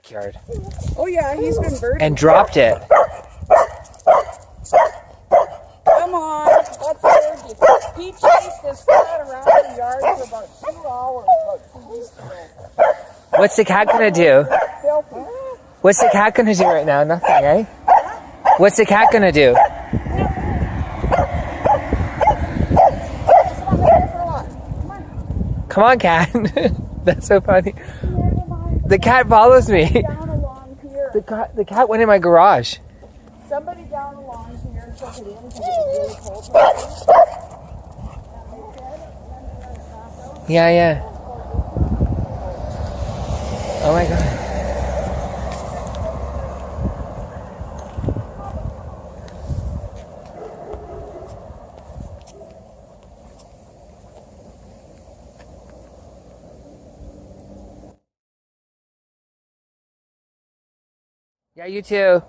backyard. Oh yeah, he's been birding. And dropped it. Come on, let's bird you. He chased this cat around the yard for about 2 hours, about 2 weeks ago. What's the cat gonna do? Filthy. What's the cat gonna do right now? Nothing, eh? What's the cat gonna do? Come on, cat. That's so funny. The cat follows me. Down along here. The cat went in my garage. Somebody down along here took it in because it was really cold. Yeah. Oh my god. Yeah, you too.